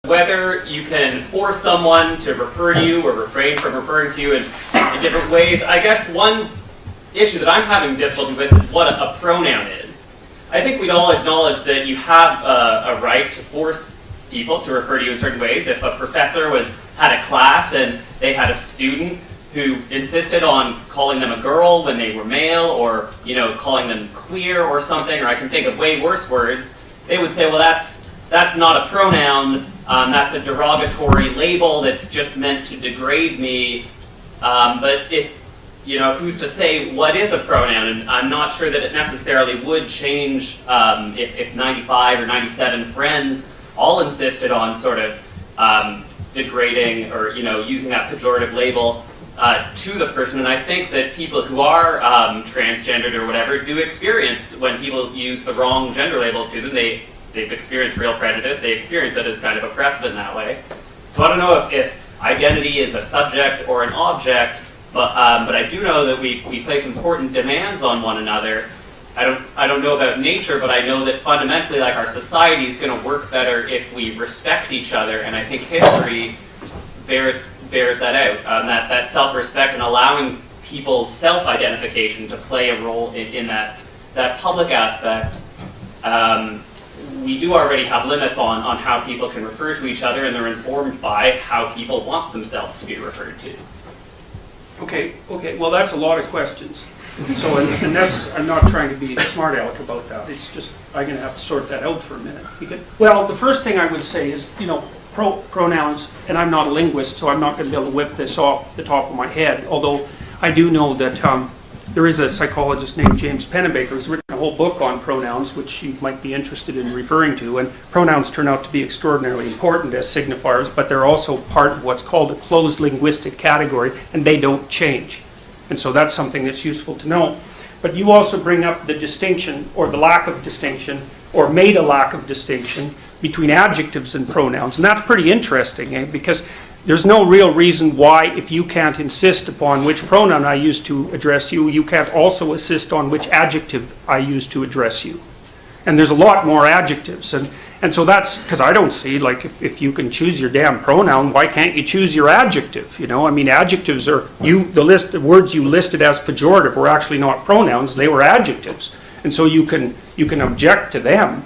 Whether you can force someone to refer to you or refrain from referring to you in different ways, I guess one issue that I'm having difficulty with is what a pronoun is. I think we'd all acknowledge that you have a right to force people to refer to you in certain ways. If a professor had a class and they had a student who insisted on calling them a girl when they were male, or calling them queer or something, or I can think of way worse words, they would say, well, that's not a pronoun, that's a derogatory label that's just meant to degrade me. But if, who's to say what is a pronoun? And I'm not sure that it necessarily would change if 95 or 97 friends all insisted on sort of degrading or using that pejorative label to the person. And I think that people who are transgendered or whatever do experience when people use the wrong gender labels to them. They've experienced real prejudice. They experience it as kind of oppressive in that way. So I don't know if identity is a subject or an object, but I do know that we place important demands on one another. I don't know about nature, but I know that fundamentally, like, our society is going to work better if we respect each other, and I think history bears that out. That self-respect and allowing people's self-identification to play a role in that public aspect. We do already have limits on how people can refer to each other, and they're informed by how people want themselves to be referred to. Okay. Well, that's a lot of questions. So, and that's, I'm not trying to be a smart aleck about that. It's just, I'm going to have to sort that out for a minute. Okay? Well, the first thing I would say is, pronouns, and I'm not a linguist, so I'm not going to be able to whip this off the top of my head, although I do know that there is a psychologist named James Pennebaker who's written a whole book on pronouns, which you might be interested in referring to, and pronouns turn out to be extraordinarily important as signifiers, but they're also part of what's called a closed linguistic category, and they don't change. And so that's something that's useful to know. But you also bring up the distinction, or the lack of distinction, or made a lack of distinction between adjectives and pronouns. And that's pretty interesting, because there's no real reason why, if you can't insist upon which pronoun I use to address you, you can't also insist on which adjective I use to address you. And there's a lot more adjectives. And so that's, because I don't see, like, if you can choose your damn pronoun, why can't you choose your adjective? I mean, adjectives are, the words you listed as pejorative were actually not pronouns, they were adjectives. And so you can object to them.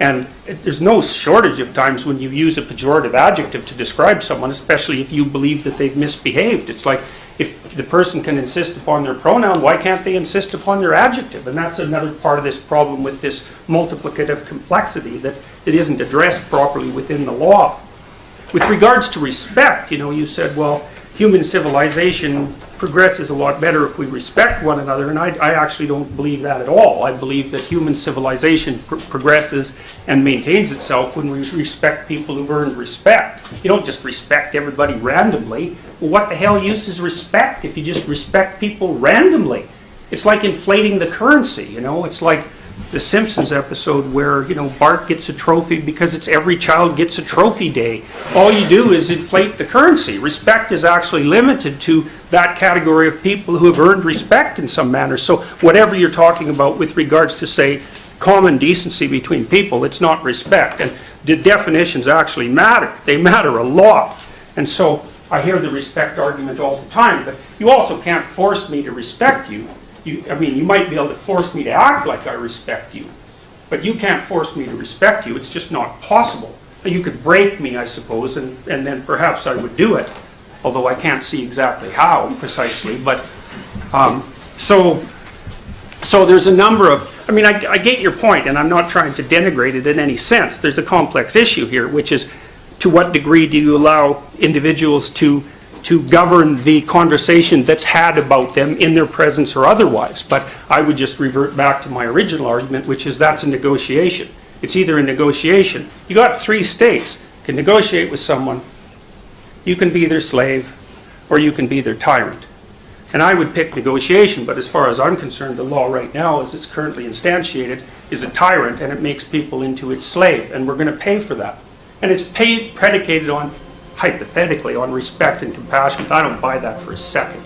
And there's no shortage of times when you use a pejorative adjective to describe someone, especially if you believe that they've misbehaved. It's like, if the person can insist upon their pronoun, why can't they insist upon their adjective? And that's another part of this problem with this multiplicative complexity, that it isn't addressed properly within the law. With regards to respect, you said, well, human civilization progresses a lot better if we respect one another, and I actually don't believe that at all. I believe that human civilization progresses and maintains itself when we respect people who've earned respect. You don't just respect everybody randomly. Well, what the hell use is respect if you just respect people randomly? It's like inflating the currency, It's like the Simpsons episode where, Bart gets a trophy because it's every child gets a trophy day. All you do is inflate the currency. Respect is actually limited to that category of people who have earned respect in some manner. So whatever you're talking about with regards to, say, common decency between people, it's not respect. And the definitions actually matter. They matter a lot. And so I hear the respect argument all the time, but you also can't force me to respect you. You might be able to force me to act like I respect you, but you can't force me to respect you. It's just not possible. You could break me, I suppose, and then perhaps I would do it, although I can't see exactly how precisely. But so there's a number of, I get your point, and I'm not trying to denigrate it in any sense. There's a complex issue here, which is, to what degree do you allow individuals to govern the conversation that's had about them in their presence or otherwise. But I would just revert back to my original argument, which is that's a negotiation. It's either a negotiation. You got 3 states. You can negotiate with someone, you can be their slave, or you can be their tyrant. And I would pick negotiation, but as far as I'm concerned, the law right now, as it's currently instantiated, is a tyrant, and it makes people into its slave, and we're going to pay for that. And it's predicated on, hypothetically, on respect and compassion. I don't buy that for a second.